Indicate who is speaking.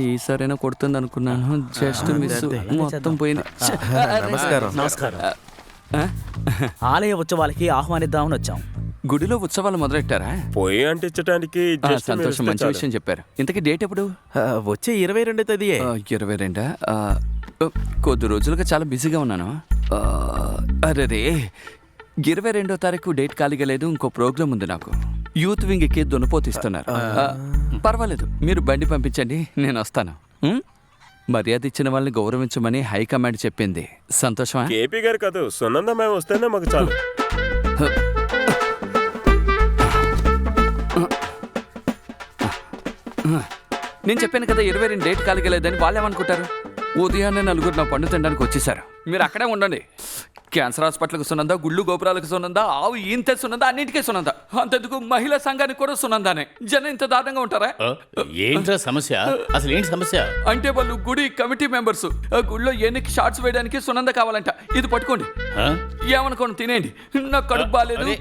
Speaker 1: ఈసారైనా కొడుతుంది అనుకున్నాను, జస్ట్ మిస్, మొత్తం పోయింది.
Speaker 2: నమస్కారం.
Speaker 1: ఆ?
Speaker 2: ఆలయ ఉత్సవాలకి ఆహ్వానిద్దామని వచ్చాం.
Speaker 1: గుడిలో ఉత్సవాలు మొదలెట్టారా?
Speaker 3: పోయి అంటించడానికి
Speaker 1: సంతోషం, మంచి విషయం చెప్పారు. ఇంతకీ డేట్ ఎప్పుడు?
Speaker 2: వచ్చే 22 తేదీయే.
Speaker 1: 22. కొద్ది రోజులుగా చాలా బిజీగా ఉన్నాను. అరే, 22వ తారీఖు డేట్ ఖాళీగా లేదు. ఇంకో ప్రోగ్రామ్ ఉంది నాకు. యూత్ వింగ్కి దున్నపోతిస్తున్నారు. పర్వాలేదు, మీరు బండి పంపించండి, నేను వస్తాను. మర్యాద ఇచ్చిన వాళ్ళని గౌరవించమని హైకమాండ్ చెప్పింది. సంతోషమా?
Speaker 3: కేపీ గారు కాదు, సునంద మేము వస్తేనే మాకు చాలు.
Speaker 1: నేను చెప్పాను కదా 22 డేట్ ఖాళీగలేదని. వాళ్ళు ఏమనుకుంటారు? ఉదయాన్నే నలుగురు నా పండు తినడానికి వచ్చేసారు. మీరు అక్కడే ఉండండి. క్యాన్సర్ హాస్పిటల్కి సునందా, గుళ్ళు గోపురాలకు సునందా, ఆవు ఈంత సునందా, అన్నింటికీ సునందా. అంతెందుకు మహిళా సంఘానికి కూడా సునందానే. జనం ఇంత దారుణంగా ఉంటారా?
Speaker 4: ఏంట్రా సమస్య? అసలు ఏంటి సమస్య?
Speaker 1: అంటే వాళ్ళు గుడి కమిటీ మెంబర్స్. గుడిలో ఎన్నికి షార్ట్స్ వేయడానికి సునంద కావాలంట. ఇది పట్టుకోండి, ఏమనుకోండి, తినేయండి. నాకు కడుపు బాగాలేదు.